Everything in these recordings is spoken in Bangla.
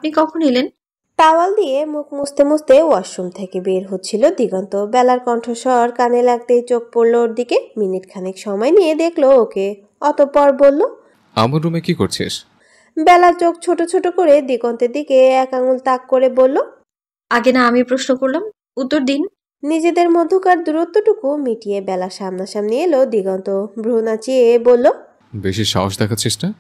আপনি কখন এলেন? টাওয়াল দিয়ে মুখ মুছতে মুছতে ওয়াশরুম থেকে বের হচ্ছিল দিগন্ত। বেলার কণ্ঠস্বর কানে লাগতেই চোখ পড়ল ওর দিকে। মিনিট খানেক সময় নিয়ে দেখলো ওকে, অতঃপর বলল, আমার রুমে কি করছিস? বেলা চোখ ছোট ছোট করে দিগন্তের দিকে এক আঙুল তাক করে বলল, আগে না আমি প্রশ্ন করলাম, উত্তর দিন। নিজেদের মধ্যকার দূরত্বটুকু মিটিয়ে বেলা সামনাসামনি এলো দিগন্ত। ভ্রু নাচিয়ে বলল, বেশি সাহস দেখাচ্ছিস না?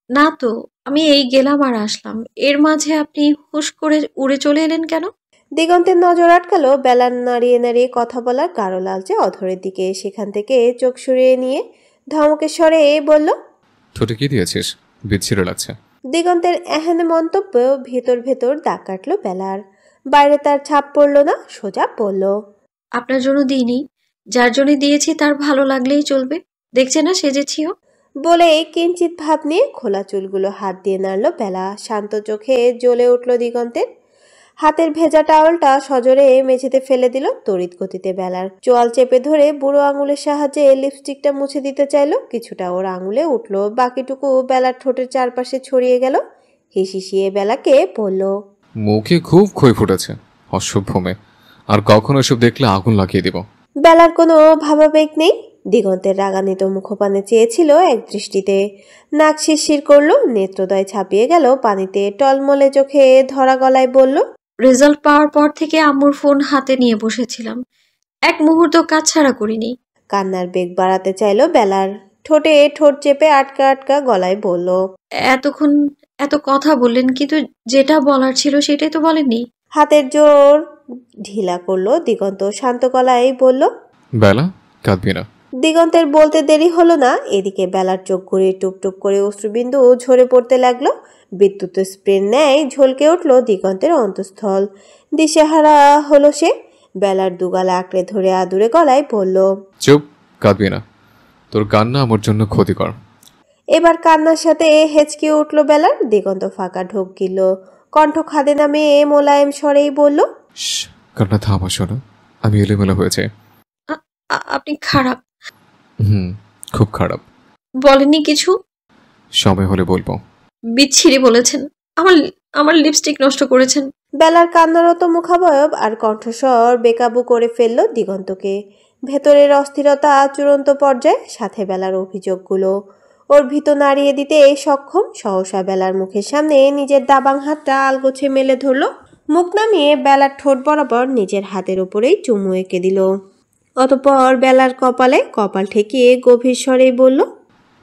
না তো, আমি এই গেলাম আর আসলাম, এর মাঝে আপনি হুশ করে উড়ে চলে এলেন কেন? দিগন্তের নজর আটকালো বেলার নাড়িয়ে নাড়িয়ে কথা বলার গাঢ় লালচে অধরের দিকে। সেখান থেকে চোখ সরিয়ে নিয়ে ধমকের স্বরে বলল, ঠোঁটে কি দিয়েছিস? বিচ্ছিরে লাগছে। দিগন্তের এহেন মন্তব্য ভেতর ভেতর দাগ কাটলো বেলার। বাইরে তার ছাপ পড়ল না, সোজা পড়ল, আপনার জন্য দিইনি, যার জন্য দিয়েছি তার ভালো লাগলেই চলবে। দেখছে না সেজেছিও। বলে কিঞ্চিত ভাব নিয়ে খোলা চুলগুলো হাত দিয়ে নাড়ল বেলা। শান্ত চোখে জ্বলে উঠল দিগন্তের। হাতের ভেজা টাওয়ালটা সজোরে মেঝেতে ফেলে দিল তড়িৎ গতিতে বেলার। চোয়াল চেপে ধরে বুড়ো আঙুলের সাহায্যে লিপস্টিকটা মুছে দিতে চাইল। কিছুটা ওর আঙুলে উঠল, বাকিটুকু বেলার ঠোঁটের চারপাশে ছড়িয়ে গেল। হিসিয়ে বেলাকে বলল, মুখে খুব ক্ষয় ফুটেছে, অসভ্য মেয়ে। আর কখনো এসব দেখলে আগুন লাগিয়ে দিব। বেলার কোনো ভাবাবেগ নেই। দিগন্তের রাগান্বিত মুখপানে চেয়েছিল এক দৃষ্টিতে। নাক শিরশির করলো, নেত্রদয় ছাপিয়ে গেল পানিতে। টলমলে চোখে ধরা গলায় বলল, রেজাল্ট পাওয়ার পর থেকে আম্মুর ফোন হাতে নিয়ে বসেছিলাম, এক মুহূর্ত কাজ ছাড়া করিনি। কান্নার বেগ বাড়াতে চাইল বেলার। ঠোঁটে ঠোঁট চেপে আটকা আটকা গলায় বলল, এতক্ষণ এত কথা বললেন, কিন্তু যেটা বলার ছিল সেটাই তো বলেননি। হাতের জোর ঢিলা করলো দিগন্ত। শান্ত গলায় বলল, বেলা, কাঁদবি না। দিগন্তের বলতে দেরি হলো না। এদিকে বেলার চোখ ঘুরে টুপ টুপ করে অশ্রুবিন্দু ঝরে পড়তে লাগলো। বিদ্যুৎ স্প্রের ন্যায় ঝলকে উঠল দিগন্তের অন্তঃস্থল। দিশেহারা হলো সে। বেলার দুগালা আঁকড়ে ধরে আদুরে গলায় বলল, চুপ, কাঁদবি না। তোর কান্না আমার জন্য ক্ষতিকর। এবার কান্নার সাথে হেঁচকে উঠল বেলার। দিগন্ত ফাঁকা ঢোক গিল। কণ্ঠ খাদে নামে মোলায়েম স্বরেই বলল, কান্না থামা, শোনো, আমি এলোমেলো হয়েছে। আপনি খারাপ। খুব খারাপ। বলেননি কিছু? সময় হলে বলবো। বিচ্ছিরি বলেছেন, আমার আমার লিপস্টিক নষ্ট করেছেন। বেলার কান্নারত মুখাবয়ব আর কণ্ঠস্বর বেকাবু করে ফেলল দিগন্তকে। ভেতরের অস্থিরতা চূড়ান্ত পর্যায়ে, সাথে বেলার অভিযোগগুলো। ওর ভীত নাড়িয়ে দিতে সক্ষম। সহসা বেলার মুখের সামনে নিজের দাবাং হাতটা আলগোছে মেলে ধরল। মুখ নামিয়ে বেলার ঠোঁট বরাবর নিজের হাতের উপরেই চুমু এঁকে দিল। অতঃপর বেলার কপালে কপাল ঠেকিয়ে গভীর স্বরে বলল,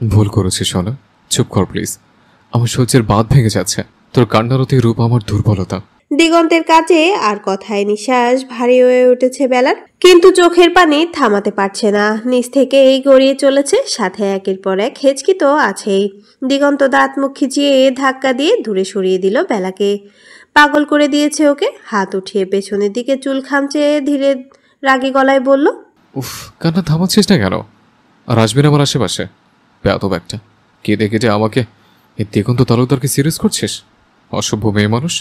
ভুল করেছি সোনা, চুপ কর প্লিজ। আমার সহ্যের বাঁধ ভেঙে যাচ্ছে। তোর কান্নারতি রূপ আমার দুর্বলতা। দিগন্তের কাছে আর কথায় নিঃশ্বাস ভারী হয়ে উঠেছে বেলার, কিন্তু চোখের পানি থামাতে পারছে না। নিচ থেকে এই গড়িয়ে চলেছে, সাথে একের পর এক হেঁচকি তো আছেই। দিগন্ত দাঁত মুখ খিচিয়ে ধাক্কা দিয়ে দূরে সরিয়ে দিল বেলাকে। পাগল করে দিয়েছে ওকে। হাত উঠিয়ে পেছনের দিকে চুল খামচে ধীরে রাগী গলায় বলল, উফ, কান্না থামাচ্ছিস না কেন? আর আসবি না আমার আশেপাশে, বেয়াদব একটা। কেঁদে কেটে আমাকে এই দিগন্ত তালুকদারকে সিরিয়াস করছিস? অসভ্য মেয়ে মানুষ।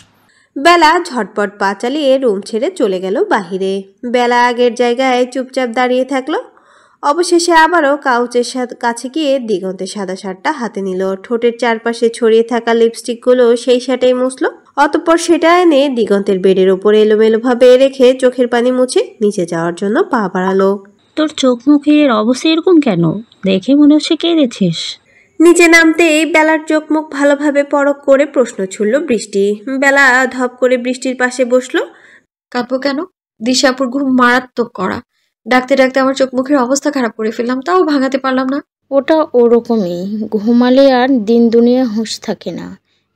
বেলা ঝটপট পা চালিয়ে রুম ছেড়ে চলে গেল বাহিরে। বেলা আগের জায়গায় চুপচাপ দাঁড়িয়ে থাকলো। অবশেষে আবারও কাউচের কাছে গিয়ে দিগন্তের সাদা শার্টটা হাতে নিল। ঠোঁটের চারপাশে ছড়িয়ে থাকা লিপস্টিকগুলো সেই শার্টেই মুছলো। অতঃপর সেটা এনে দিগন্তের বেডের ওপরে এলোমেলোভাবে রেখে চোখের পানি মুছে নিচে যাওয়ার জন্য পা বাড়ালো। তোর চোখ মুখের অবস্থা এরকম কেন? দেখে মনে হচ্ছে কেঁদেছিস। নিচে নামতেই বেলার চোখ মুখ ভালোভাবে পরখ করে প্রশ্ন ছুড়ল বৃষ্টি। বেলা ধপ করে বৃষ্টির পাশে বসলো। কাঁদবো কেন? দিশাপুর ঘুম মারাত্মক করা, ডাকতে ডাকতে আমার চোখ মুখের অবস্থা খারাপ করে ফেললাম, তাও ভাঙাতে পারলাম না। ওটা ওরকমই, ঘুমালে আর দিন দুনিয়া হুঁশ থাকে না।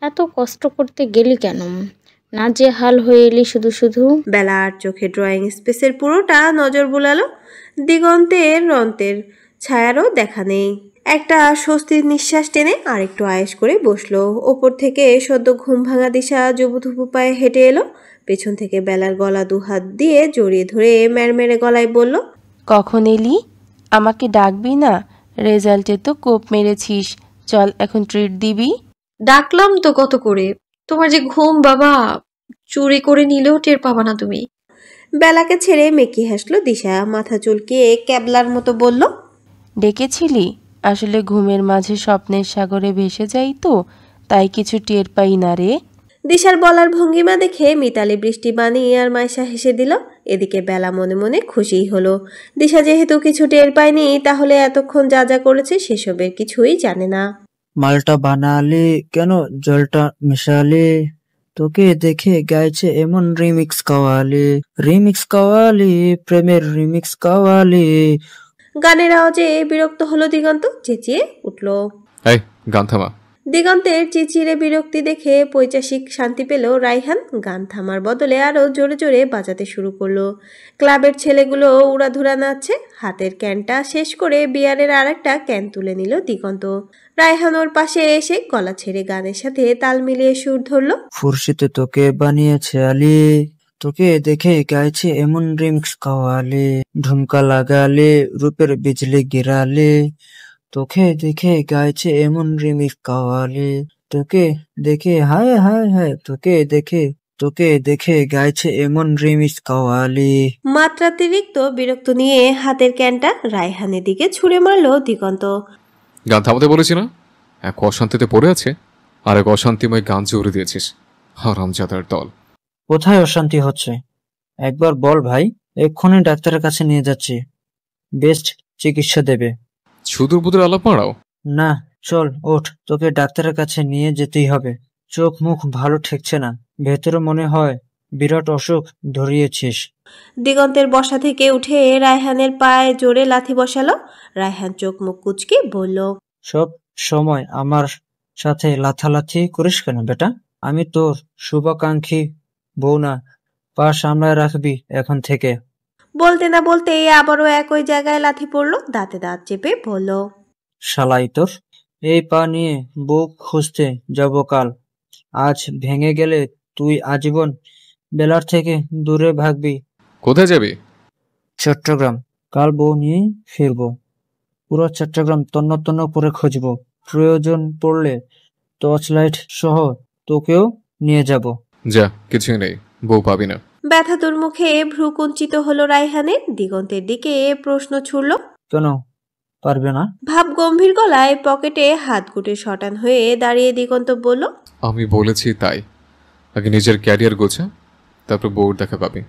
এত কষ্ট করতে গেলি কেন? না যে হাল হয়ে এলি শুধু শুধু। বেলার চোখে ড্রয়িং স্পেসের পুরোটা নজর বুলালো। দিগন্তের রন্তের ছায়ারও দেখা নেই। একটা স্বস্তির নিঃশ্বাস টেনে আরেকটু আয়েশ করে বসলো। ওপর থেকে সদ্য ঘুম ভাঙা দিশা জুবুথুবু পায়ে হেঁটে এলো। পেছন থেকে বেলার গলা দুহাত দিয়ে জড়িয়ে ধরে ম্যারমেরে গলায় বলল, কখন এলি? আমাকে ডাকবি না? রেজাল্টে তো কোপ মেরেছিস, চল এখন ট্রিট দিবি। ডাকলাম তো কত করে, তোমার যে ঘুম বাবা, চুরি করে নিলেও টের পাবা না তুমি। বেলাকে ছেড়ে মেকি হাসলো দিশা। মাথা চুলকিয়ে ক্যাবলার মতো বলল, ডেকেছিলি? আসলে ঘুমের মাঝে স্বপ্নের সাগরে ভেসে যাই তো, তাই কিছু টের পাই না রে। দিশার বলার ভঙ্গিমা দেখে মিতালি বৃষ্টি বানি আর মাইশা হেসে দিল। এদিকে বেলা মনে মনে খুশিই হলো। দিশা যেহেতু কিছু টের পায়নি, তাহলে এতক্ষণ যা যা করেছে সেসবের কিছুই জানে না। মালটা বানালে কেন, জলটা মিশালে, তোকে দেখে গাইছে এমন রিমিক্স কাওয়ালে, প্রেমের রিমিক্স কাওয়ালে। গানের আওয়াজে বিরক্ত হলো দিগন্ত, চেঁচিয়ে উঠল। এই গান থামা। দিগন্তের চিচিরে বিরক্তি দেখে পৈচাসিক শান্তি পেল রাইহান। গান থামার বদলে আরো জোরে জোরে বাজাতে শুরু করলো। ক্লাবের ছেলেগুলো উড়াধুরা নাচছে। হাতের ক্যানটা শেষ করে বিয়ারের আরেকটা ক্যান তুলে নিল দিগন্ত। রাইহান ওর পাশে এসে গলা ছেড়ে গানের সাথে তাল মিলিয়ে সুর ধরল। ফুরশিতে তোকে বানিয়েছে আলি, তোকে দেখে গাইছে এমন রিমিক্স কাওয়ালে, ঝুমকা লাগালে রূপের বিজলি গিরালে, তোকে দেখে গাইছে এমন রিমিক্স কাওয়ালে, তোকে দেখে হায় হায় হায়, তোকে দেখে গাইছে এমন রিমিক্স কাওয়ালে। মাত্রাতিরিক্ত বিরক্ত নিয়ে হাতের ক্যানটা রাইহানের দিকে ছুঁড়ে মারল দিগন্ত। গান থামাতে বলেছি না? এক অশান্তিতে পড়ে আছে আর এক অশান্তিময় গান জুড়ে দিয়েছিস। হারামজাদার দল। কোথায় অশান্তি হচ্ছে একবার বল ভাই, এক্ষুনি ডাক্তারের কাছে নিয়ে যাচ্ছি, বেস্ট চিকিৎসা দেবে। ছুদুর বুদুর আলাপ মারাও না, চল ওঠ, তোকে ডাক্তারের কাছে নিয়ে যেতেই হবে। চোখ মুখ ভালো ঠেকছে না, ভেতরে মনে হয় বিরাট অসুখ ধরিয়েছিস। দিগন্তের বসা থেকে উঠে রায়হানের পায়ে জোরে লাথি বসালো। রায়হান চোখ মুখ কুচকে বলল, সব সময় আমার সাথে লাথালাথি করিস কেন বেটা? আমি তোর শুভাকাঙ্ক্ষী বউ না, পা সামলায় রাখবি এখন থেকে। বলতে না বলতে আবারও একই জায়গায় লাথি পড়লো। দাঁতে দাঁত চেপে বলল, শালাই তোর, এই পা নিয়ে বউ খুঁজতে যাব কাল। আজ ভেঙে গেলে তুই আজীবন বেলার থেকে দূরে ভাগবি। কোথায় যাবি? চট্টগ্রাম। কাল বউ নিয়ে ফিরবো। পুরো চট্টগ্রাম তন্ন তন্ন করে খুঁজবো, প্রয়োজন পড়লে টর্চ লাইট সহ তোকেও নিয়ে যাব। যা, কিছুই নেই, বউ পাবি না। ব্যথাতুর মুখে ভ্রু কুঞ্চিত হলো রায়হানের। দিগন্তের দিকে প্রশ্ন ছুড়ল, কেন পারবে না? ভাব গম্ভীর গলায় পকেটে হাত গুটে শটান হয়ে দাঁড়িয়ে দিগন্ত বলল, আমি বলেছি তাই। আগে নিজের ক্যারিয়ার গোছা, তারপর বউর দেখা পাবি।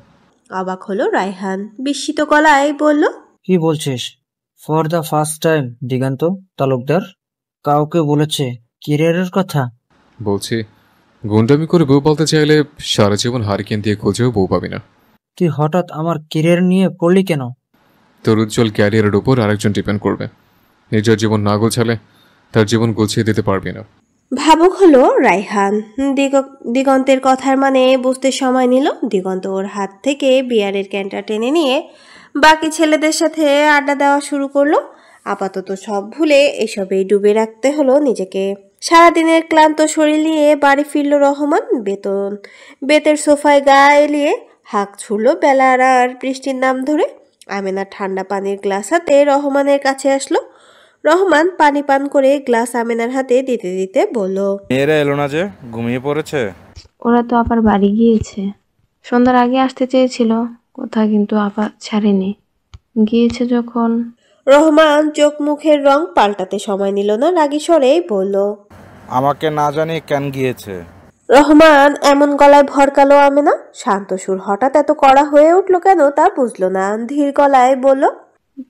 অবাক হলো রায়হান, বিস্মিত গলায় বলল, কি বলছিস? ফর দ্য ফার্স্ট টাইম দিগন্ত তালুকদার কাউকে বলেছে ক্যারিয়ারের কথা? বলছি, গুন্ডামি করে বউ বলতে চাইলে সারা জীবন হারিকেন দিয়ে খোঁজেও বউ পাবি না। তুই হঠাৎ আমার ক্যারিয়ার নিয়ে পড়লি কেন? তোর উজ্জ্বল ক্যারিয়ারের উপর আরেকজন ডিপেন্ড করবে। নিজের জীবন না গোছালে তার জীবন গুছিয়ে দিতে পারবি না। ভাবুক হলো রায়হান। দিগন্তের কথার মানে বুঝতে সময় নিল। দিগন্ত ওর হাত থেকে বিয়ারের ক্যানটা টেনে নিয়ে বাকি ছেলেদের সাথে আড্ডা দেওয়া শুরু করলো। আপাতত সব ভুলে এসবেই ডুবে রাখতে হলো নিজেকে। সারাদিনের ক্লান্ত শরীর নিয়ে বাড়ি ফিরল রহমান। বেতের সোফায় গা এলিয়ে হাঁক ছুড়ল বেলার আর বৃষ্টির নাম ধরে। আমেনা ঠান্ডা পানির গ্লাস হাতে রহমানের কাছে আসলো। রহমান পানি পান করে গ্লাস আমেনার হাতে দিতে দিতে বলল, মেয়েরা এলো না যে, ঘুমিয়ে পড়েছে? ওরা তো আবার বাড়ি গিয়েছে। সন্ধ্যার আগে আসতে চেয়েছিল, কোথায় কিন্তু আবার ছাড়েনি। গিয়েছে যখন। রহমান চোখ মুখের রং পাল্টাতে সময় নিল না, রাগী স্বরেই বলল, আমাকে না জানিয়ে কেন গিয়েছে? রহমান এমন গলায় ভরকালো আমেনা। শান্ত সুর হঠাৎ এত কড়া হয়ে উঠল কেন তা বুঝলো না। ধীর গলায় বলল,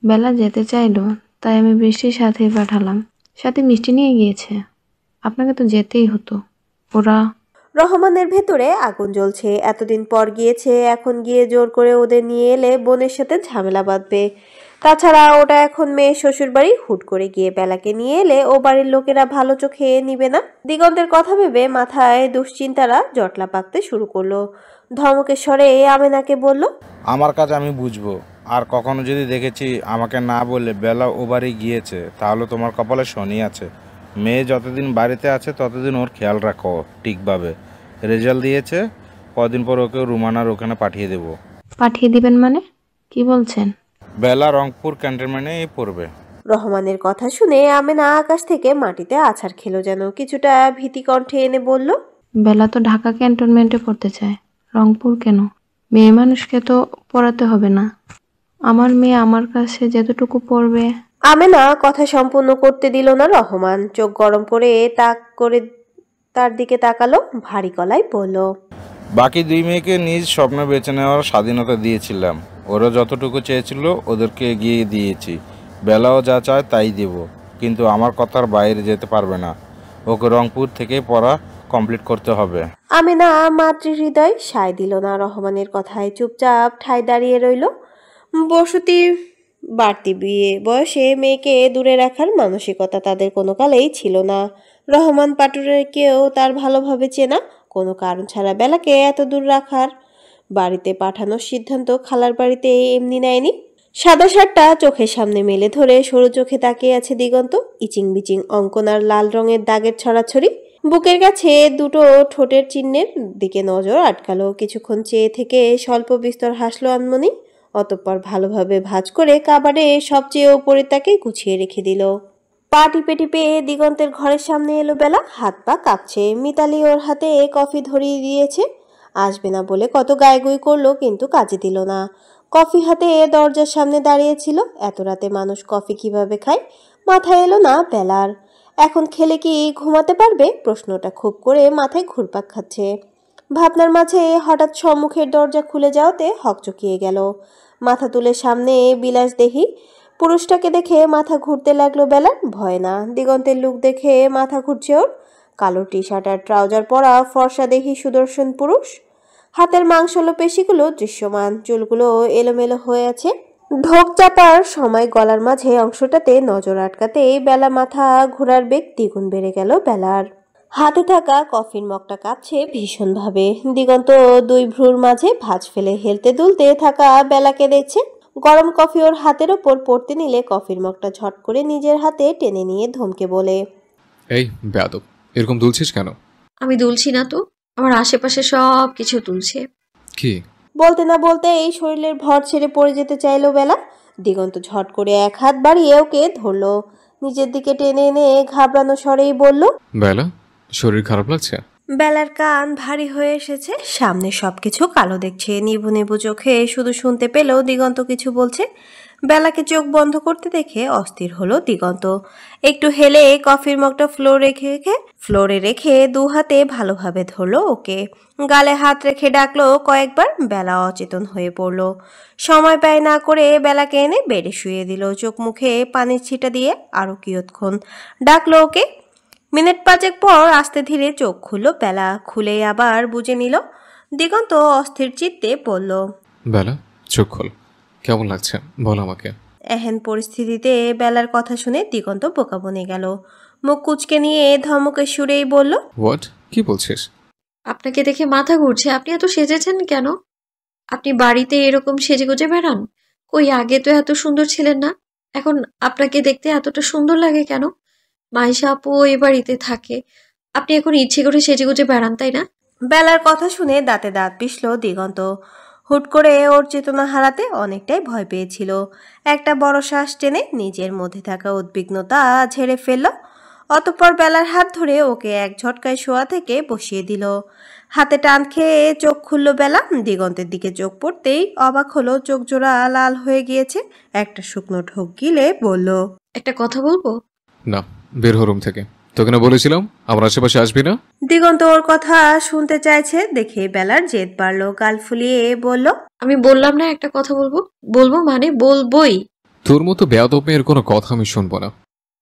বেলা যেতে চাইলো, তাই আমি বৃষ্টির সাথে পাঠালাম। সাথে মিষ্টি নিয়ে গিয়েছে। আপনাকে তো যেতেই হতো। ওরা। রহমানের ভেতরে আগুন জ্বলছে। এতদিন পর গিয়েছে, এখন গিয়ে জোর করে ওদের নিয়ে এলে বোনের সাথে ঝামেলা বাঁধবে। তাছাড়া ওটা এখন মেয়ে শ্বশুর বাড়ি, হুট করে গিয়ে বেলাকে নিয়ে এলে ও বাড়ির লোকেরা ভালো চোখে নিবে না। দিগন্তের কথা ভেবে মাথায় দুশ্চিন্তারা জটলা পাকতে শুরু করলো। ধমকের স্বরে আমেনাকে বলল, আমার কাজ আমি বুঝবো। আর কখনো যদি দেখেছি আমাকে না বলে বেলা ও বাড়ি গিয়েছে, তাহলে তোমার কপালে শনি আছে। মেয়ে যতদিন বাড়িতে আছে ততদিন ওর খেয়াল রাখো ঠিকভাবে। রেজাল্ট দিয়েছে, কদিন পর ওকে রুমানার ওখানে পাঠিয়ে দেব। পাঠিয়ে দিবেন মানে? কি বলছেন? বেলা রংপুর ক্যান্টনমেন্টে পড়বে। রহমানের কথা শুনে আমেনা আকাশ থেকে মাটিতে আছাড় খেলো যেন। কিছুটা ভীতি কণ্ঠে এনে বলল, বেলা তো ঢাকা ক্যান্টনমেন্টে পড়তে চায়, রংপুর কেন? মেয়ে মানুষকে তো পড়াতে হবে না? আমার মেয়ে আমার কাছে যতটুকু পড়বে। আমেনা কথা সম্পূর্ণ করতে দিল না রহমান। চোখ গরম করে তাক করে তার দিকে তাকালো, ভারী গলায় বলল, বাকি 2 মেয়েকে নিজ স্বপ্ন বেছে নেওয়ার স্বাধীনতা দিয়েছিলাম। ওরা যতটুকু চেয়েছিল ওদেরকে এগিয়ে দিয়েছি। বেলাও যা চায় তাই দেব, কিন্তু আমার কথার বাইরে যেতে পারবে না। ওকে রংপুর থেকে পড়া কমপ্লিট করতে হবে। আমেনা মাতৃহৃদয় সায় দিল না রহমানের কথায়, চুপচাপ ঠায় দাঁড়িয়ে রইল। বসতি বাড়তি বিয়ে বয়সে মেয়েকে দূরে রাখার মানসিকতা তাদের কোনো কালেই ছিল না। রহমান পাটুরেকেও তার ভালোভাবে চেনা, কোনো কারণ ছাড়া বেলাকে এত দূর রাখার। বাড়িতে পাঠানোর সিদ্ধান্ত খালার বাড়িতে এমনি নেয়নি। সাদা শার্টটা চোখের সামনে মেলে ধরে সরু চোখে তাকিয়ে আছে দিগন্ত। ইচিং বিচিং অঙ্কন আর লাল রঙের দাগের ছড়াছড়ি। বুকের কাছে দুটো ঠোঁটের চিহ্নের দিকে নজর আটকালো। কিছুক্ষণ চেয়ে থেকে স্বল্প বিস্তর হাসলো আনমনি। অতঃপর ভালোভাবে ভাঁজ করে কাবারে সবচেয়ে ওপরে তাকে গুছিয়ে রেখে দিল। পা টিপে টিপে দিগন্তের ঘরের সামনে এলো বেলা। হাত পা কাঁপছে। মিতালি ওর হাতে কফি ধরিয়ে দিয়েছে। আসবে না বলে কত গায়গুই করলো, কিন্তু কাজে দিল না। কফি হাতে দরজার সামনে দাঁড়িয়েছিল। এত রাতে মানুষ কফি কিভাবে খায় মাথায় এলো না বেলার। এখন খেলে কি ঘুমাতে পারবে? প্রশ্নটা খুব করে মাথায় ঘুরপাক খাচ্ছে। ভাবনার মাঝে হঠাৎ সম্মুখের দরজা খুলে যাওয়াতে হকচকিয়ে গেল। মাথা তুলে সামনে বিলাসদেহী পুরুষটাকে দেখে মাথা ঘুরতে লাগলো বেলার। ভয় না, দিগন্তের লুক দেখে মাথা ঘুরছে ওর। কালো টি শার্ট আর ট্রাউজার পরা ফর্সা দেহি সুদর্শন পুরুষ। হাতের মাংসল পেশিগুলো দৃশ্যমান, চুলগুলো এলোমেলো হয়ে আছে। ঢোক চাপার সময় গলার মাঝে অংশটাতে নজর আটকাতেই বেলা মাথা ঘোরার বেগ দ্বিগুণ বেড়ে গেল বেলার। হাতে থাকা কফির মগটা কাঁপছে ভীষণভাবে। দিগন্ত 2 ভ্রুর মাঝে ভাঁজ ফেলে হেলতে দুলতে থাকা বেলাকে দেখছে। গরম কফি ওর হাতের ওপর পড়তে নিলে কফির মগটা ঝট করে নিজের হাতে টেনে নিয়ে ধমকে বলে, এই বেয়াদব, এরকম দুলছিস কেন? আমি দুলছি না তো, আমার আশেপাশে সব কিছু তুলছে। কি? বলতে না বলতে এই শরীরের ভর ছেড়ে পড়ে যেতে চাইলো বেলা। দিগন্ত ঝট করে এক হাত বাড়িয়ে ওকে ধরলো। নিজের দিকে টেনে এনে ঘাবড়ানো স্বরেই বলল, বেলা, শরীর খারাপ লাগছে? বেলার কান ভারী হয়ে এসেছে। সামনে সবকিছু কালো দেখছে। নিবু নিবু চোখে শুধু শুনতে পেলেও দিগন্ত কিছু বলছে। বেলাকে চোখ বন্ধ করতে দেখে অস্থির হলো দিগন্ত। একটু হেলে কফির মগটা ফ্লোরে রেখে 2 হাতে ভালোভাবে ধরলো ওকে। গালে হাত রেখে ডাকলো কয়েকবার। বেলা অচেতন হয়ে পড়লো। সময় ব্যয় না করে বেলাকে এনে বেডে শুয়ে দিল। চোখ মুখে পানির ছিটা দিয়ে আরো কিয়ৎক্ষণ ডাকলো ওকে। মিনিট 5 পর আস্তে ধীরে চোখ খুলল বেলা। খুলে আবার বুঝে নিল। দিগন্ত অস্থির চিত্তে বলল, বেলা, চোখ খোল। কেমন লাগছে বল আমাকে। এহেন পরিস্থিতিতে বেলার কথা শুনে দিগন্ত বোকা বনে গেল। মুখ কুচকে নিয়ে ধমকের সুরেই বলল, হোয়াট? কি বলছিস? আপনাকে দেখে মাথা ঘুরছে। আপনি এত সেজেছেন কেন? আপনি বাড়িতে এরকম সেজেগুজে বেড়ান? কই আগে তো এত সুন্দর ছিলেন না। এখন আপনাকে দেখতে এতটা সুন্দর লাগে কেন? মাইশা আপু এ বাড়িতে থাকে, আপনি এখন ইচ্ছে করে সেজেগুজে বেড়ান তাই না? বেলার কথা শুনে দাঁতে দাঁত পিষল দিগন্ত। হুট করে ওর চেতনা হারাতে অনেকটাই ভয় পেয়েছিল। একটা বড় শ্বাস টেনে নিজের মধ্যে থাকা উদ্বিগ্নতা ঝেড়ে ফেলল। অতঃপর বেলার হাত ধরে ওকে এক ঝটকায় শোয়া থেকে বসিয়ে দিল। হাতে টান খেয়ে চোখ খুলল বেলা। দিগন্তের দিকে চোখ পড়তেই অবাক হলো, চোখ জোড়া লাল হয়ে গিয়েছে। একটা শুকনো ঢোক গিলে বলল, একটা কথা বলবো? না, বের হো রুম থেকে। তোকে না বলেছিলাম আমার আশেপাশে আসবি না? দিগন্ত ওর কথা শুনতে চাইছে দেখে বেলার জেদ বাড়লো। গাল ফুলিয়ে বলল, আমি বললাম না একটা কথা বলবো। বলবো মানে বলবোই। তোর মতো বেয়াদব মেয়ের কোনো কথা আমি শুনবো না।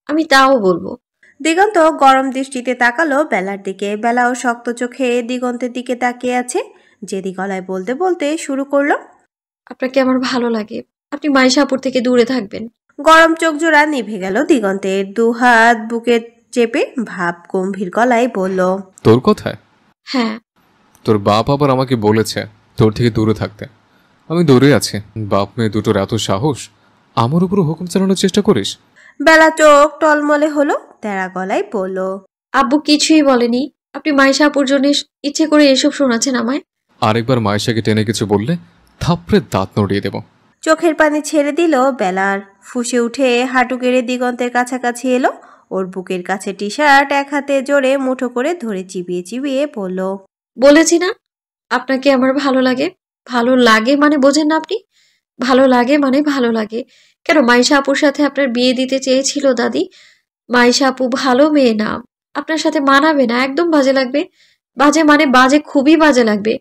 আমি তাও বলবো। দিগন্ত গরম দৃষ্টিতে তাকালো বেলার দিকে। বেলাও শক্ত চোখে দিগন্তের দিকে তাকিয়ে আছে। জেদি গলায় বলতে বলতে শুরু করলো, আপনাকে আমার ভালো লাগে। আপনি মাইশাপুর থেকে দূরে থাকবেন। গরম চোখ জোড়া নিভে গেল দিগন্তের। 2 হাত বুকে চেপে ভাব গম্ভীর গলায় বলল, তোর কথায়? হ্যাঁ। তোর বাপ আবার আমাকে বলেছে তোর থেকে দূরে থাকতে। আমি দূরে আছি। বাপ মেয়ে দুটোর এত সাহস, আমার উপর হুকুম চালানোর চেষ্টা করিস? বেলা চোখ টলমলে হলো, তেরা গলায় বলল, আব্বু কিছুই বলেনি। আপনি মাইশাপুর জন্য ইচ্ছে করে এসব শোনাচ্ছেন আমায়। আরেকবার মায়েশাকে টেনে কিছু বললে থাপড়ে দাঁত নড়িয়ে দেব। চোখের পানি ছেড়ে দিল বেলার। ফুঁসে উঠে হাঁটু গেড়ে দিগন্তের কাছাকাছি এলো। ওর বুকের কাছে টি শার্ট এক হাতে জোরে মুঠো করে ধরে চিবিয়ে চিবিয়ে বলল, বলেছি না আপনাকে আমার ভালো লাগে। ভালো লাগে মানে বোঝেন না আপনি? ভালো লাগে মানে ভালো লাগে। কেন মাইশা আপুর সাথে আপনার বিয়ে দিতে চেয়েছিল দাদি? মাইশা আপু ভালো মেয়ে না, আপনার সাথে মানাবে না, একদম বাজে লাগবে। বাজে মানে বাজে, খুবই বাজে লাগবে।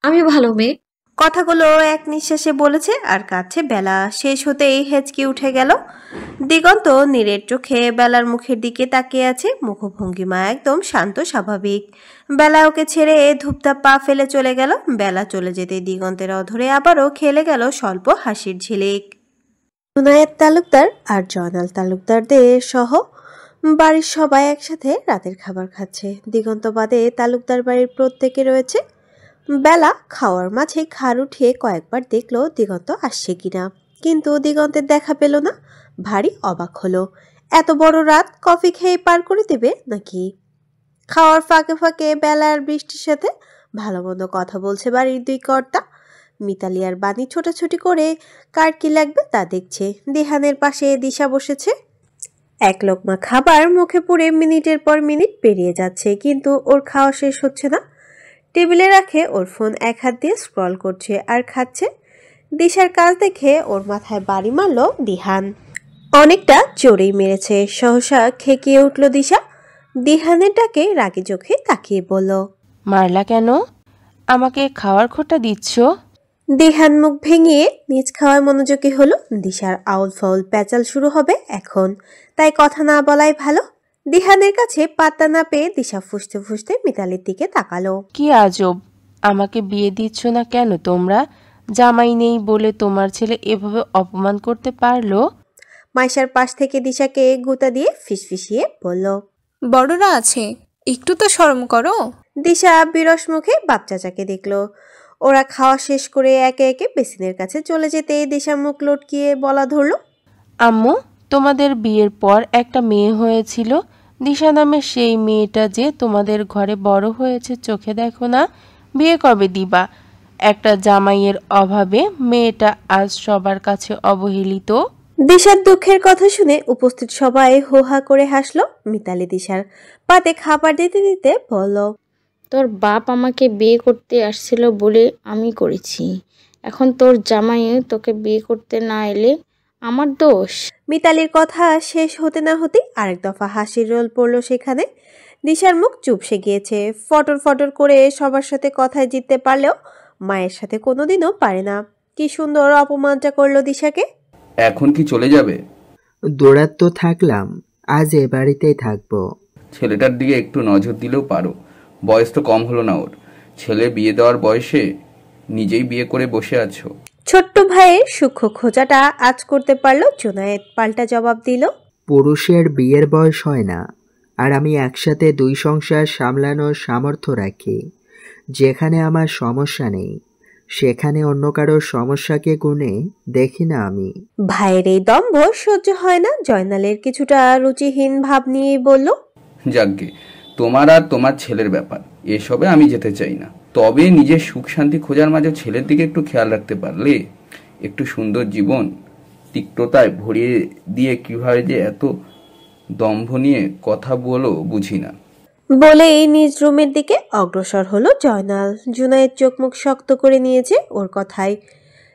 আমি ভালো মেয়ে। কথাগুলো এক নিঃশ্বাসে বলেছে আর কাছে বেলা শেষ হতেই হেঁচকি উঠে গেল। দিগন্ত নীরের চোখে বেলার মুখের দিকে তাকিয়ে আছে, মুখভঙ্গিমা একদম শান্ত স্বাভাবিক। বেলা ওকে ছেড়ে ধূপধাপ পা ফেলে চলে গেল। বেলা চলে যেতে দিগন্তের অধরে আবারও খেলে গেল স্বল্প হাসির ঝিলিক। জুনায়েদ তালুকদার আর জয়নাল তালুকদারদের সহ বাড়ির সবাই একসাথে রাতের খাবার খাচ্ছে। দিগন্ত বাদে তালুকদার বাড়ির প্রত্যেকে রয়েছে। বেলা খাওয়ার মাঝে ঘাড় উঠিয়ে কয়েকবার দেখলো দিগন্ত আসছে কিনা, কিন্তু দিগন্তের দেখা পেল না। ভারী অবাক হলো, এত বড় রাত কফি খেয়ে পার করে দেবে নাকি? খাওয়ার ফাঁকে ফাঁকে বেলা আর বৃষ্টির সাথে ভালো মন্দ কথা বলছে বাড়ির দুই কর্তা। মিতালি আর বাণী ছোটাছুটি করে কার কি লাগবে তা দেখছে। দিহানের পাশে দিশা বসেছে। এক লোকমা খাবার মুখে পুড়ে মিনিটের পর মিনিট পেরিয়ে যাচ্ছে, কিন্তু ওর খাওয়া শেষ হচ্ছে না। টেবিলে রাখে ওর ফোন, এক হাত দিয়ে স্ক্রল করছে আর খাচ্ছে। দিশার কাজ দেখে ওর মাথায় বাড়ি মারল দিহান। অনেকটা জোরেই মেরেছে। সহসা খেকিয়ে উঠল দিশা। দিহানের ডাকে রাগী চোখে তাকিয়ে বলল, মারলা কেন? আমাকে খাওয়ার খোটা দিচ্ছ? দিহান মুখ ভেঙিয়ে নিজ খাওয়ায় মনোযোগী হলো। দিশার আউল ফাউল প্যাচাল শুরু হবে এখন, তাই কথা না বলাই ভালো। দিহানের কাছে পাত্তা না পেয়ে দিশা ফুঁসতে ফুঁসতে মিতালির দিকে তাকালো। কি আজব, আমাকে বিয়ে দিচ্ছ না কেন তোমরা? জামাই নেই বলে তোমার ছেলে এভাবে অপমান করতে পারলো? মাইশার পাশ থেকে দিশাকে গুঁতা দিয়ে ফিসফিসিয়ে বলল, বড়রা আছে, একটু তো শরম করো। দিশা বিরস মুখে বাপ চাচাকে দেখলো। ওরা খাওয়া শেষ করে একে একে বেসিনের কাছে চলে যেতে দিশা মুখ লটকিয়ে বলা ধরল, আম্মু, তোমাদের বিয়ের পর একটা মেয়ে হয়েছিল, দিশা নামে সেই মেয়েটা যে তোমাদের ঘরে বড় হয়েছে চোখে দেখো না? বিয়ে কবে দিবা? একটা জামাইয়ের অভাবে মেয়েটা আজ সবার কাছে অবহেলিত। দিশার দুঃখের কথা শুনে উপস্থিত সবাই হোহা করে হাসলো। মিতালি দিশার পাতে খাবার দিতে দিতে বলল, তোর বাপ আমাকে বিয়ে করতে আসছিল বলে আমি করেছি। এখন তোর জামাই তোকে বিয়ে করতে না এলে আমার দোষ? মিতালির কথা শেষ হতে না হতেই আরেক দফা হাসির রোল পড়লো সেখানে। দিশার মুখ চুপসে গিয়েছে। ফটর ফটর করে সবার সাথে কথায় জিততে পারলেও মায়ের সাথে কোনোদিনও পারে না। কি সুন্দর অপমানটা করলো দিশাকে। এখন কি চলে যাবে? দৌড়াত তো থাকলাম, আজ এ বাড়িতেই থাকবো। ছেলেটার দিকে একটু নজর দিলেও পারো, বয়স তো কম হলো না ওর। ছেলে বিয়ে দেওয়ার বয়সে নিজেই বিয়ে করে বসে আছো। ছোট্ট ভাইয়ের সূক্ষ্ম খোঁজাটা আজ করতে পারলো জুনায়েদ। পাল্টা জবাব দিল, পুরুষের বিয়ের বয়স হয় না, আর আমি একসাথে দুই সংসার সামলানোর সামর্থ্য রাখি। যেখানে আমার সমস্যা নেই সেখানে অন্য কারোর সমস্যাকে গুণে দেখি না আমি। ভাইয়ের এই দম্ভ সহ্য হয় না জয়নালের। কিছুটা রুচিহীন ভাব নিয়েই বলল, যাকগে, তোমার আর তোমার ছেলের ব্যাপার, এসবে আমি যেতে চাই না। তবে নিজের সুখ শান্তি খোঁজার মাঝে ছেলের দিকে একটু খেয়াল রাখতে পারলে একটু সুন্দর জীবন তিক্ততায় ভরিয়ে দিয়ে কিভাবে যে এত দম্ভ নিয়ে কথা বলো বুঝি না। বলেই নিজ রুমের দিকে অগ্রসর হলো জয়নাল। জুনায়েদ চোখ মুখ শক্ত করে নিয়েছে ওর কথায়।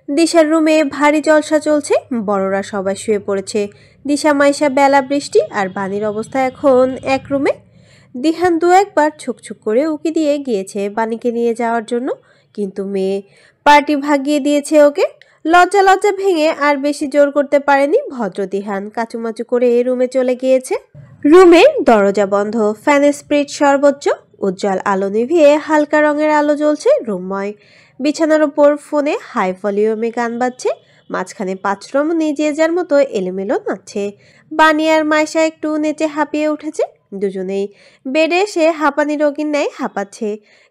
দিশার রুমে ভারী জলসা চলছে। বড়রা সবাই শুয়ে পড়েছে। দিশা, মাইশা, বেলা, বৃষ্টি আর বাণীর অবস্থা এখন এক রুমে। দিহান দু একবার ছুকছুক করে উকি দিয়ে গিয়েছে বাণীকে নিয়ে যাওয়ার জন্য, কিন্তু মেয়ে পার্টি ভাগিয়ে দিয়েছে ওকে। লজ্জা লজ্জা ভেঙে আর বেশি জোর করতে পারেনি ভদ্র দিহান। কাচুমাচু করে রুমে চলে গিয়েছে। রুমের দরজা বন্ধ, ফ্যানের স্পিড সর্বোচ্চ। উজ্জ্বল আলো নিভিয়ে হালকা রঙের আলো জ্বলছে রুমময়। বিছানার ওপর ফোনে হাই ভলিউমে গান বাজছে। মাঝখানে পাঁচ রমণী যে যার মতো এলোমেলো নাচছে। বানি আর মাইশা একটু নেচে হাঁপিয়ে উঠেছে। দুজনেই বেডে এসে হাঁপানি রোগীর ন্যায় হাঁপাচ্ছে।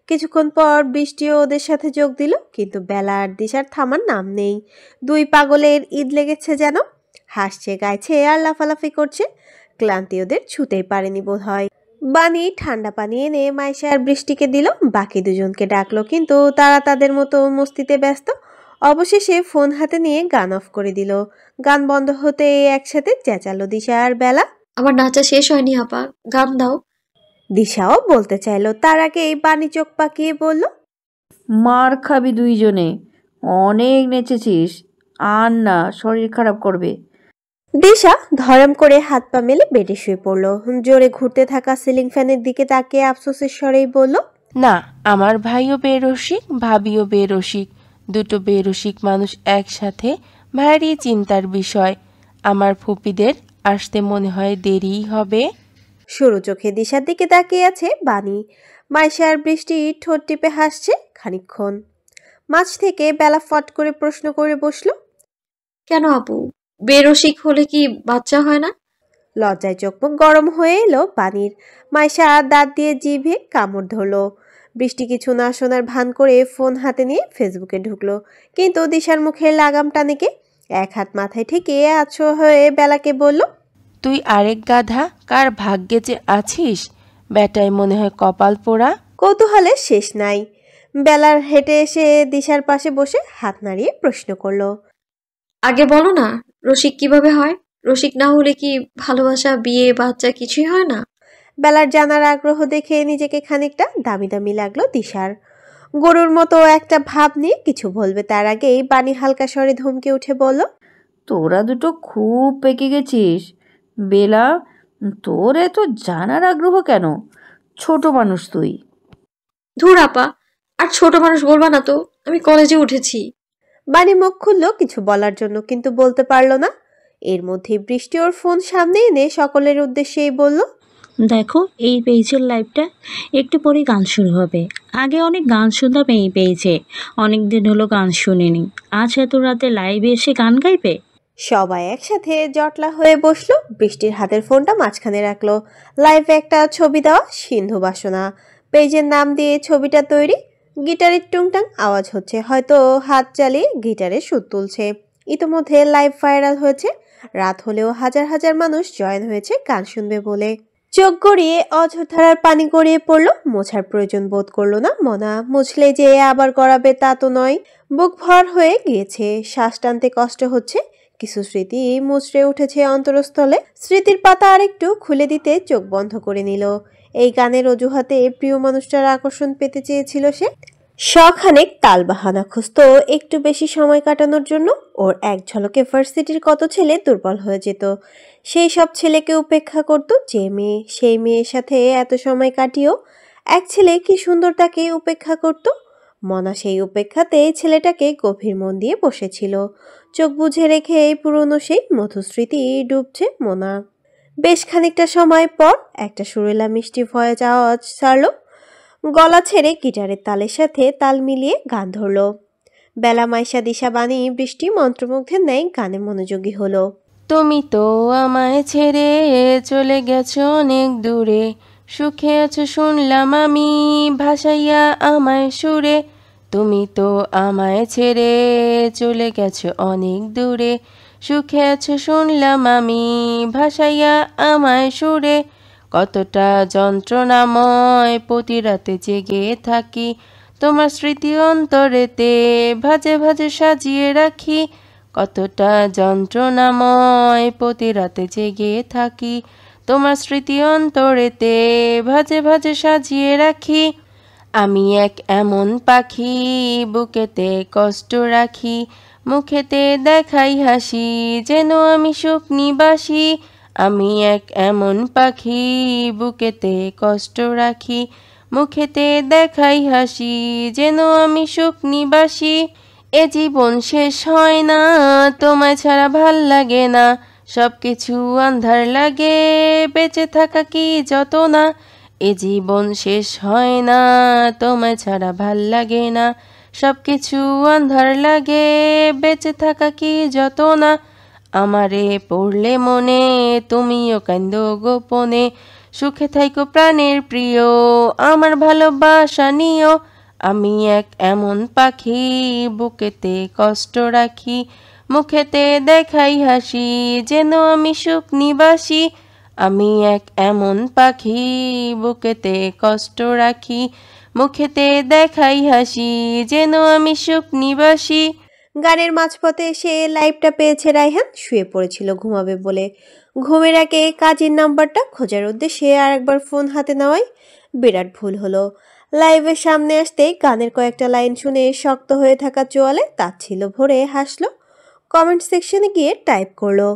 কিছুক্ষণ পর বৃষ্টিও ওদের সাথে যোগ দিল, কিন্তু বেলা আর দিশার থামার নাম নেই। দুই পাগলের ঈদ লেগেছে যেন। হাসছে, গাইছে আর লাফালাফি করছে। ক্লান্তি ওদের ছুতেই পারেনি বোধ হয়। বানি ঠান্ডা পানি এনে মাইশা আর বৃষ্টিকে দিল। বাকি দুজনকে ডাকলো, কিন্তু তারা তাদের মতো মস্তিতে ব্যস্ত। অবশেষে ফোন হাতে নিয়ে গান অফ করে দিল। গান বন্ধ হতে একসাথে চেঁচালো দিশা আর বেলা, আমার নাচা শেষ হয়নি আপা, গান দাও। দিশাও বলতে চাইলো, তার আগে এই বানি চোখ পাকিয়ে বলল, মার খাবি দুইজনে, অনেক নেচেছিস, আর না, শরীর খারাপ করবে। দিশা ধরাম করে হাত পা মেলে বেডে শুয়ে পড়ল। জোরে ঘুরতে থাকা সিলিং ফ্যানের দিকে তাকিয়ে আফসোসের স্বরেই বলল, না, আমার ভাইও বেরসিক, ভাবিও বেরসিক, দুটো বেরসিক মানুষ একসাথে ভারী চিন্তার বিষয়। আমার ফুপিদের আসতে মনে হয় দেরিই হবে। সরু চোখে দিশার দিকে তাকিয়ে আছে বাণী। মাইশা আর বৃষ্টি ঠোঁট টিপে হাসছে খানিকক্ষণ। মাঝ থেকে বেলা ফট করে প্রশ্ন করে বসলো, কেন আপু, বেরসিক হলে কি বাচ্চা হয় না? লজ্জায় চোখ মুখ গরম হয়ে এলো বাণীর। মাইশা দাঁত দিয়ে জিভে কামড় ধরলো। বৃষ্টি কিছু না শোনার ভান করে ফোন হাতে নিয়ে ফেসবুকে ঢুকলো, কিন্তু দিশার মুখের লাগাম টানেকে এক হাত মাথায় ঠেকিয়ে আছো হয়ে বেলাকে বলল, তুই আরেক গাধা, কার ভাগ্যে যে আছিস, বেটায় মনে হয় কপাল পোড়া। কৌতূহলের শেষ নাই। বেলার হেঁটে এসে দিশার পাশে বসে হাত নাড়িয়ে প্রশ্ন করলো, আগে বলো না, রসিক কিভাবে হয়? রসিক না হলে কি ভালোবাসা, বিয়ে, বাচ্চা কিছুই হয় না? বেলার জানার আগ্রহ দেখে নিজেকে খানিকটা দামি দামি লাগলো দিশার। গরুর মতো একটা ভাব নিয়ে কিছু বলবে তার আগেই বাণী হালকা স্বরে ধমকে উঠে বলল, তোরা দুটো খুব পেকে গেছিস। বেলা, তোর এত জানার আগ্রহ কেন? ছোট মানুষ তুই। ধুর আপা, আর ছোট মানুষ বলবা না তো, আমি কলেজে উঠেছি। বাণী মুখ খুললো কিছু বলার জন্য, কিন্তু বলতে পারলো না। এর মধ্যে বৃষ্টি ওর ফোন সামনে এনে সকলের উদ্দেশ্যেই বলল, দেখো এই পেজের লাইভটা একটু পরে গান শুরু হবে। আগে অনেক গান শুনতাম এই পেজে, অনেক দিন হলো গান শুনিনি। আজ এত রাতে লাইভে এসে গান গাইবে? সবাই একসাথে জটলা হয়ে বসলো। বৃষ্টির হাতের ফোনটা মাঝখানে রাখলো। লাইভে একটা ছবি দেওয়া, সিন্ধু বাসনা। পেজের নাম দিয়ে ছবিটা তৈরি। গিটারের টুংটাং আওয়াজ হচ্ছে, হয়তো হাত চালিয়ে গিটারে সুর তুলছে। ইতোমধ্যে লাইভ ভাইরাল হয়েছে। রাত হলেও হাজার হাজার মানুষ জয়েন হয়েছে গান শুনবে বলে। চোখ গড়িয়ে অঝোর ধারার পানি গড়িয়ে পড়লো। মোছার প্রয়োজন বোধ করলো না মনা। মুছলে যে আবার গড়াবে তা তো নয়। বুক ভর হয়ে গিয়েছে, শ্বাস টানতে কষ্ট হচ্ছে। কিছু স্মৃতি মুচড়ে উঠেছে অন্তরস্থলে। স্মৃতির পাতা আরেকটু খুলে দিতে চোখ বন্ধ করে নিল। এই গানের অজুহাতে প্রিয় মানুষটার আকর্ষণ পেতে চেয়েছিল সে। শখানেক তালবাহানা খুঁজত একটু বেশি সময় কাটানোর জন্য। ওর এক ঝলকে ভার্সিটির কত ছেলে দুর্বল হয়ে যেত। সেই সব ছেলেকে উপেক্ষা করত যে মেয়ে, সেই মেয়ের সাথে এত সময় কাটিয়েও এক ছেলে কি সুন্দর তাকে উপেক্ষা করত। মনা সেই উপেক্ষাতে ছেলেটাকে গভীর মন দিয়ে বসেছিল। চোখ বুঝে রেখে এই পুরনো সেই মধুস্মৃতি ডুবছে মনা। বেশ খানিকটা সময় পর একটা সুরেলা মিষ্টি ভয়েস আওয়াজ ছাড়ল। গলা ছেড়ে গিটারের তালের সাথে তাল মিলিয়ে গান ধরল। বেলা, মাইশা, দিশা, বাণী, বৃষ্টি মন্ত্রমুগ্ধের ন্যায় গানে মনোযোগী হলো। তুমি তো আমায় ছেড়ে চলে গেছো অনেক দূরে, সুখে আছো শুনলাম আমি, ভাসাইয়া আমায় সুরে। তুমি তো আমায় ছেড়ে চলে গেছো অনেক দূরে, সুখে আছো শুনলাম আমি, ভাসাইয়া আমায় সুরে। কতটা যন্ত্রণাময় প্রতি রাতে জেগে থাকি, তোমার স্মৃতি অন্তরেতে ভাজে ভাজে সাজিয়ে রাখি। কতটা যন্ত্রণাময় প্রতি রাতে জেগে থাকি, তোমার স্মৃতি অন্তরেতে ভাজে ভাজে সাজিয়ে রাখি। আমি এক এমন পাখি, বুকেতে কষ্ট রাখি, মুখেতে দেখাই হাসি, যেন আমি সুখ নিবাসী। আমি এক এমন পাখি, বুকেতে কষ্ট রাখি, মুখেতে দেখাই হাসি, যেন আমি সুখ নিবাসী। এ জীবন শেষ হয় না, তোমায় ছাড়া ভাল লাগে না, সব কিছু আন্ধার লাগে, বেঁচে থাকা কি যত না। এ জীবন শেষ হয় না, তোমায় ছাড়া ভাল লাগে না, সব কিছু আন্ধার লাগে, বেঁচে থাকা কি যত না। আমারে পড়লে মনে, তুমিও কান্দো গোপনে, সুখে থাইকো প্রাণের প্রিয়, আমার ভালোবাসা নিও। আমি এক এমন পাখি, বুকেতে কষ্ট রাখি, মুখেতে দেখাই হাসি, যেন আমি সুখ নিবাসী। আমি এক এমন পাখি, বুকেতে কষ্ট রাখি, মুখেতে দেখাই হাসি, যেন আমি সুখ নিবাসী। গানের মাঝপথে এসে লাইভটা পেয়েছে রায়হান। শুয়ে পড়েছিল ঘুমাবে বলে। ঘুমের আগে কাজের নাম্বারটা খোঁজার উদ্দেশ্যে আরেকবার ফোন হাতে নেওয়ায় বিরাট ভুল হলো। লাইভের সামনে আসতেই গানের কয়েকটা লাইন শুনে শক্ত হয়ে থাকা চোয়ালে তাচ্ছিল্য ভরে হাসলো। কমেন্ট সেকশনে গিয়ে টাইপ করলো,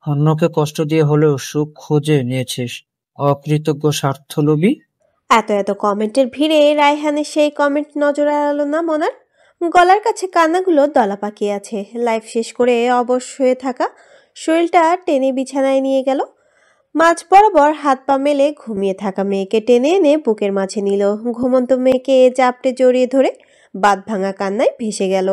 অন্যকে কষ্ট দিয়ে হলেও সুখ খুঁজে নিয়েছিস, অকৃতজ্ঞ স্বার্থলোভী। এত এত কমেন্টের ভিড়ে রায়হানের সেই কমেন্ট নজর এড়ালো না মনার। গলার কাছে কান্নাগুলো দলা পাকিয়ে আছে। লাইফ শেষ করে অবশ হয়ে থাকা শরীরটা টেনে বিছানায় নিয়ে গেল। মাঝ বরাবর হাত পা মেলে ঘুমিয়ে থাকা মেয়েকে টেনে এনে বুকের মাঝে নিল। ঘুমন্ত মেয়েকে চাপটে জড়িয়ে ধরে বাঁধ ভাঙা কান্নায় ভেসে গেল।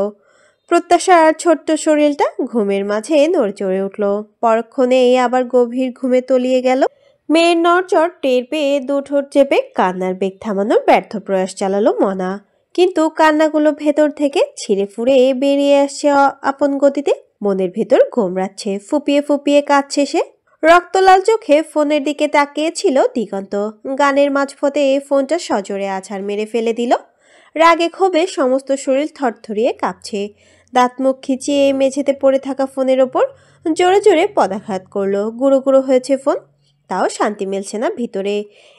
প্রত্যাশার ছোট্ট শরীরটা ঘুমের মাঝে নড়চড়ে উঠল। পরক্ষণেই আবার গভীর ঘুমে তলিয়ে গেল। মেয়ের নড়চড় টের পেয়ে দুঠোঁট চেপে কান্নার বেগ থামানোর ব্যর্থ প্রয়াস চালালো মনা। কিন্তু কান্নাগুলো ভেতর থেকে ছিঁড়ে ফুঁড়ে বেরিয়ে আসছে আপন গতিতে। মনের ভেতর গোমড়াচ্ছে, ফুপিয়ে ফুপিয়ে কাঁদছে সে। রক্তলাল চোখে ফোনের দিকে তাকিয়েছিল দিগন্ত। গানের মাঝপথে ফোনটা সজোরে আছাড় মেরে ফেলে দিল। রাগে ক্ষোভে সমস্ত শরীর থরথরিয়ে কাঁপছে। দাঁত মুখ খিচিয়ে মেঝেতে পড়ে থাকা ফোনের ওপর জোরে জোরে পদাঘাত করলো। গুঁড়ো গুঁড়ো হয়েছে ফোন, তাও শান্তি মিলছে না ভিতরে।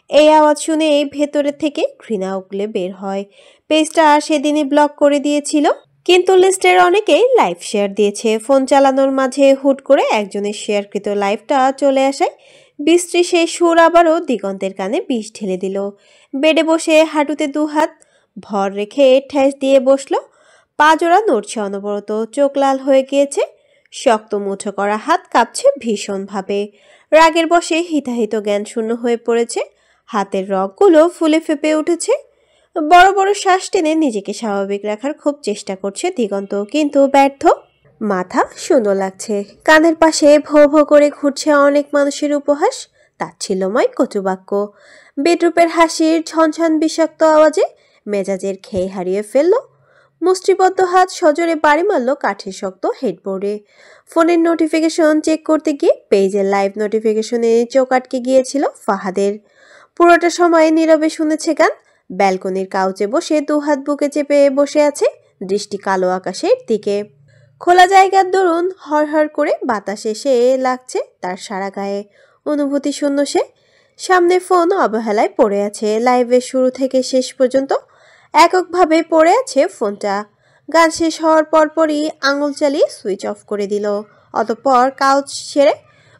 এই আওয়াজ শুনে ভেতরে থেকে ঘৃণা উগলে বের হয়। পেজটা সেদিনই ব্লক করে দিয়েছিল, কিন্তু লিস্টের অনেকেই লাইভ শেয়ার দিয়েছে। ফোন চালানোর মাঝে হুট করে একজনের শেয়ারকৃত লাইভটা চলে আসায় বিশ্রী সেই সুর আবারও দিগন্তের কানে বিষ ঢেলে দিল। বেডে বসে হাঁটুতে দুহাত ভর রেখে ঠেস দিয়ে বসলো। পা জোড়া নড়ছে অনবরত, চোখ লাল হয়ে গিয়েছে। শক্ত মুঠো করা হাত কাঁপছে ভীষণভাবে। রাগের বশে হিতাহিত জ্ঞান শূন্য হয়ে পড়েছে। হাতের রগগুলো ফুলে ফেপে উঠেছে। বড় বড় শ্বাস টেনে নিজেকে স্বাভাবিক রাখার খুব চেষ্টা করছে দিগন্ত, কিন্তু ব্যর্থ। মাথা শূন্য লাগছে। কানের পাশে ভো ভো করে ঘুরছে অনেক মানুষের উপহাস, তাচ্ছিল্যময় কটুবাক্য। বেডরুপের হাসির ঝনঝন বিষাক্ত আওয়াজে মেজাজের খেয়ে হারিয়ে ফেলল। মুষ্টিবদ্ধ হাত সজোরে বাড়ি মারল কাঠের শক্ত হেডবোর্ডে। ফোনের নোটিফিকেশন চেক করতে গিয়ে পেজের লাইভ নোটিফিকেশনে চোখ আটকে গিয়েছিল ফাহাদের। পুরোটা সময় নীরবে শুনেছে গান। ব্যালকনির কাউচে বসে দুহাত বুকে চেপে বসে আছে, দৃষ্টি কালো আকাশের দিকে। খোলা জায়গার দরুন হরহর করে বাতাস এসে লাগছে তার সারা গায়ে। অনুভূতি শূন্য সে। সামনে ফোন অবহেলায় পড়ে আছে। লাইভের শুরু থেকে শেষ পর্যন্ত এককভাবে পড়ে আছে ফোনটা। গান শেষ হওয়ার পরপরই আঙুল চালিয়ে সুইচ অফ করে দিল। অতঃপর কাউচ ছেড়ে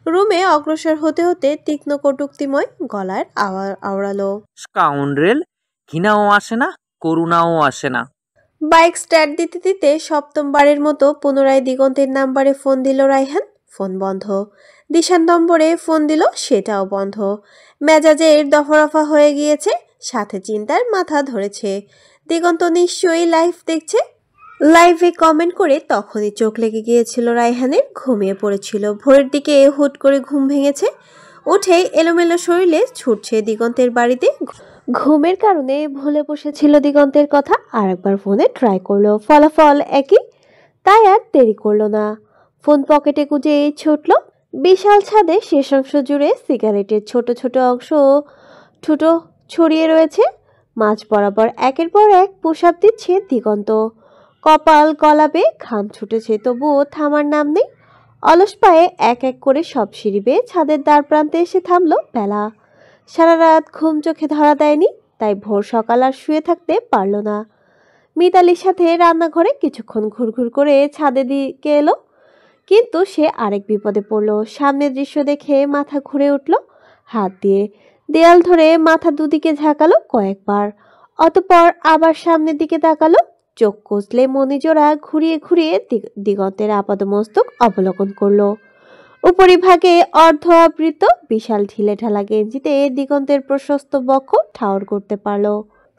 রুমে অগ্রসর হতে হতে তীক্ষ্ণ কটূক্তিময় গলার আওড়ালো, স্কাউন্ড্রেল! ঘৃণাও আসে না, করুণাও আসে না। বাইক স্টার্ট দিতে দিতে সপ্তমবারের মতো পুনরায় দিগন্তের নাম্বারে ফোন দিল রায়হান। ফোন বন্ধ। দিশার নম্বরে ফোন দিল, সেটাও বন্ধ। মেজাজের দফারফা হয়ে গিয়েছে, সাথে চিন্তার মাথা ধরেছে। দিগন্ত নিশ্চয়ই লাইভ দেখছে। লাইভে কমেন্ট করে তখনই চোখ লেগে গিয়েছিল রায়হানের। ঘুমিয়ে পড়েছিল। ভোরের দিকে হুট করে ঘুম ভেঙেছে। উঠে এলোমেলো শরীরে ছুটছে দিগন্তের বাড়িতে। ঘুমের কারণে ভুলে বসেছিল দিগন্তের কথা। আর একবার ফোনে ট্রাই করলো, ফলাফল একই। তাই আর দেরি করলো না, ফোন পকেটে গুজে ছুটল। বিশাল ছাদে শেষ অংশ জুড়ে সিগারেটের ছোট ছোট অংশ ঠুটো ছড়িয়ে রয়েছে। মাঝ বরাবর একের পর এক পুশআপ দিচ্ছে দিগন্ত। কপাল গলাবে, ঘাম ছুটেছে, তবুও থামার নাম নেই। অলস পায়ে এক এক করে সব সিঁড়ি বেয়ে ছাদের দ্বার প্রান্তে এসে থামলো বেলা। সারা রাত ঘুম চোখে ধরা দেয়নি, তাই ভোর সকাল আর শুয়ে থাকতে পারল না। মিতালির সাথে রান্নাঘরে কিছুক্ষণ ঘুরঘুর করে ছাদের দিকে এলো, কিন্তু সে আরেক বিপদে পড়ল। সামনের দৃশ্য দেখে মাথা ঘুরে উঠল। হাত দিয়ে দেয়াল ধরে মাথা দুদিকে ঝাঁকালো কয়েকবার, অতঃপর আবার সামনের দিকে তাকালো। চোখ কষলে মনিজোড়া ঘুরিয়ে ঘুরিয়ে দিগন্তের আপাদমস্তক অবলোকন করলো। উপরিভাগে অর্ধ আবৃত বিশাল ঢিলে ঢালা গেঞ্জিতে দিগন্তের প্রশস্ত বক্ষ ঠাউর করতে পারল।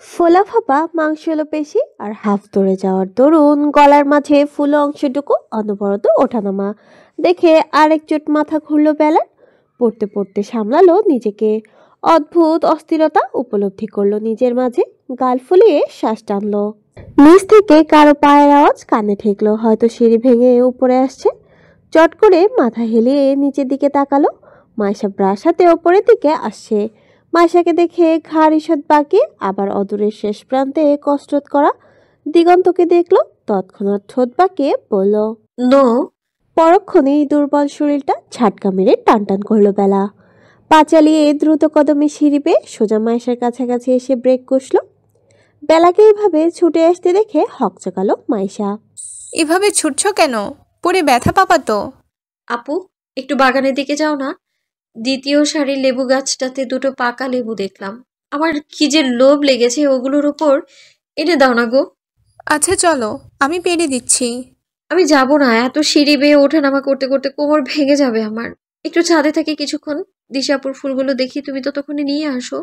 ফোলা ফাঁপা মাংসেলো পেশি আর হাফ ধরে যাওয়ার দরুন গলার মাঝে ফুলো অংশটুকু অনবরত ওঠানামা দেখে আরেক চোট মাথা ঘুরল বেলার। পড়তে পড়তে সামলালো নিজেকে। অদ্ভুত অস্থিরতা উপলব্ধি করলো নিজের মাঝে। গাল ফুলিয়ে শ্বাস টানলো। নিচ থেকে কারো পায়ের আওয়াজ কানে ঠেকলো। হয়তো সিঁড়ি ভেঙে উপরে আসছে। চট করে মাথা হেলিয়ে নিচের দিকে তাকালো। মাইশা ব্রাশ হাতে ওপরের দিকে আসছে। মাইশাকে দেখে ঘাড় ঈষৎ বাঁকিয়ে আবার অদূরের শেষ প্রান্তে কসরত করা দিগন্তকে দেখলো। তৎক্ষণাৎ ঠোঁট বাঁকিয়ে বলল, নো। পরক্ষণেই দুর্বল শরীরটা ঝাটকা মেরে টান টান করলো বেলা। পা চালিয়ে দ্রুত কদমে সিঁড়ি বেয়ে সোজা মাইশার কাছাকাছি এসে ব্রেক কষল। বেলাকে এইভাবে ছুটে আসতে দেখে হকচকালো মাইশা। এভাবে ছুটছ কেন? পরে ব্যথা পাবা তো। আপু, একটু বাগানের দিকে যাও না। দ্বিতীয় সারির লেবু গাছটাতে দুটো পাকা লেবু দেখলাম। আমার কি যে লোভ লেগেছে ওগুলোর উপর। এনে দাও না গো। আচ্ছা চলো, আমি পেরে দিচ্ছি। আমি যাব না, এত সিঁড়ি বেয়ে ওঠানামা করতে করতে কোমর ভেঙে যাবে আমার। একটু ছাদে থাকি কিছুক্ষণ, দিশাপুর ফুলগুলো দেখি, তুমি ততক্ষণে নিয়ে আসো।